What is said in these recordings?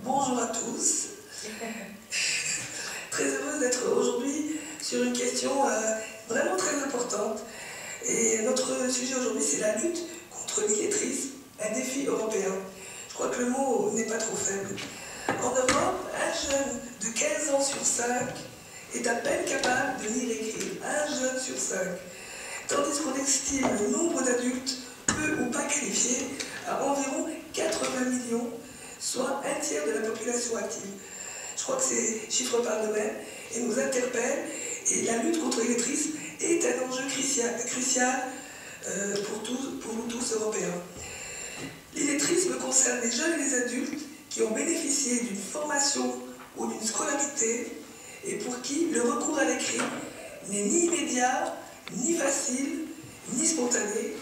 Bonjour à tous. Très heureuse d'être aujourd'hui sur une question vraiment très importante. Et notre sujet aujourd'hui, c'est la lutte contre l'illettrisme, un défi européen. Je crois que le mot n'est pas trop faible. En Europe, un jeune de 15 ans sur 5 est à peine capable de lire et écrire. Un jeune sur 5. Tandis qu'on estime le nombre d'adultes peu ou pas qualifiés à environ 80 millions, soit un tiers de la population active. Je crois que ces chiffres parlent d'eux-mêmes et nous interpellent. Et la lutte contre l'illettrisme est un enjeu crucial pour nous tous Européens. L'illettrisme concerne les jeunes et les adultes qui ont bénéficié d'une formation ou d'une scolarité et pour qui le recours à l'écrit n'est ni immédiat, ni facile, ni spontané,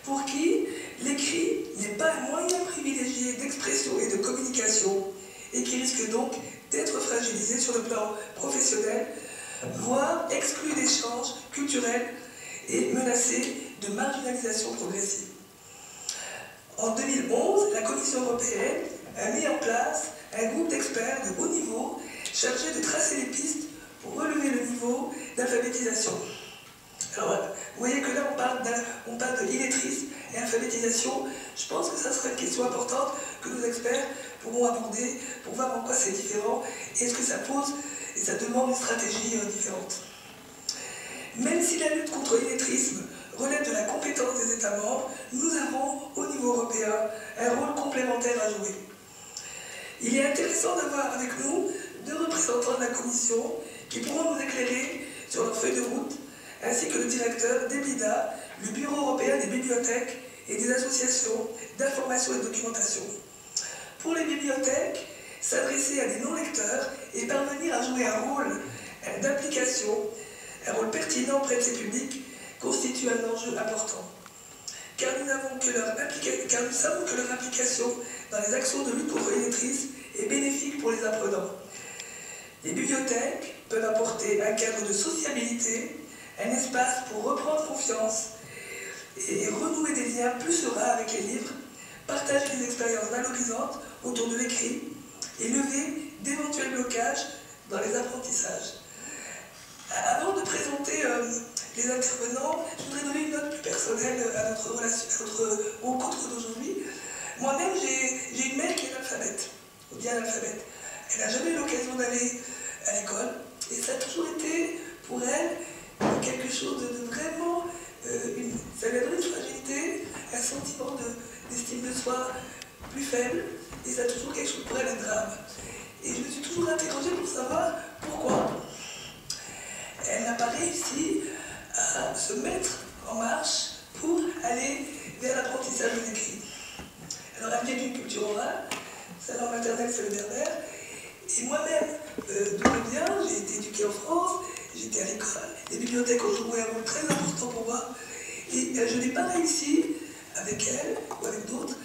pour qui l'écrit n'est pas un moyen privilégié d'expression et de communication et qui risque donc d'être fragilisé sur le plan professionnel, voire exclu d'échanges culturels et menacé de marginalisation progressive. En 2011, la Commission européenne a mis en place un groupe d'experts de haut niveau chargé de tracer les pistes pour relever le niveau d'alphabétisation. Alors, vous voyez que là, on parle de illettrisme et alphabétisation. Je pense que ça sera une question importante que nos experts pourront aborder pour voir en quoi c'est différent et est-ce que ça pose et ça demande une stratégie différente. Même si la lutte contre l'illettrisme relève de la compétence des États membres, nous avons, au niveau européen, un rôle complémentaire à jouer. Il est intéressant d'avoir avec nous deux représentants de la Commission qui pourront nous éclairer sur leur feuille de route, ainsi que le directeur d'EBIDA, le Bureau européen des bibliothèques et des associations d'information et de documentation. Pour les bibliothèques, s'adresser à des non-lecteurs et parvenir à jouer un rôle d'application, un rôle pertinent auprès de ces publics, constitue un enjeu important. Car nous savons que leur application dans les actions de lutte contre l'illettrisme est bénéfique pour les apprenants. Les bibliothèques peuvent apporter un cadre de sociabilité, un espace pour reprendre confiance et renouer des liens plus sereins avec les livres, partager des expériences valorisantes autour de l'écrit et lever d'éventuels blocages dans les apprentissages. Avant de présenter les intervenants, je voudrais donner une note plus personnelle à notre rencontre d'aujourd'hui. Moi-même, j'ai une mère qui est analphabète, ou bien analphabète. Elle n'a jamais eu l'occasion d'aller à l'école, et ça a toujours été pour elle quelque chose de vraiment... ça lui a donné une fragilité, un sentiment d'estime de soi plus faible, et ça a toujours quelque chose pour elle un drame. Et je me suis toujours interrogée pour savoir pourquoi. Elle n'a pas réussi à se mettre en marche pour aller vers l'apprentissage de l'écrit. Alors elle vient d'une culture orale, sa langue maternelle c'est le berbère, et moi-même, d'où je viens, j'ai été éduquée en France, j'étais à l'école, les bibliothèques ont joué un rôle très important pour moi, et je n'ai pas réussi, avec elle ou avec d'autres,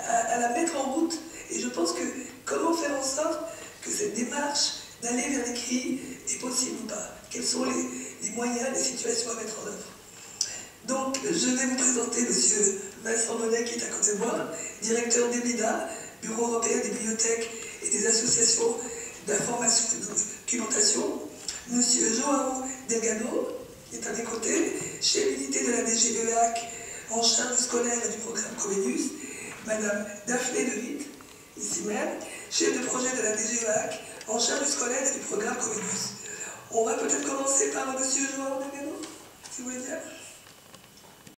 à la mettre en route. Et je pense que comment faire en sorte que cette démarche d'aller vers l'écrit est possible ou pas? Quels sont les moyens, les situations à mettre en œuvre? Donc, je vais vous présenter M. Vincent Bonnet, qui est à côté de moi, directeur d'EBIDA, Bureau européen des bibliothèques et des associations d'information et de documentation, M. João Delgado, qui est à mes côtés, chef d'unité de la DGEAC en charge du scolaire et du programme Comenius, Mme Daphné De Witt, ici même, chef de projet de la DGEAC en charge du scolaire et du programme Comenius. On va peut-être commencer par M. João Delgado, si vous voulez bien.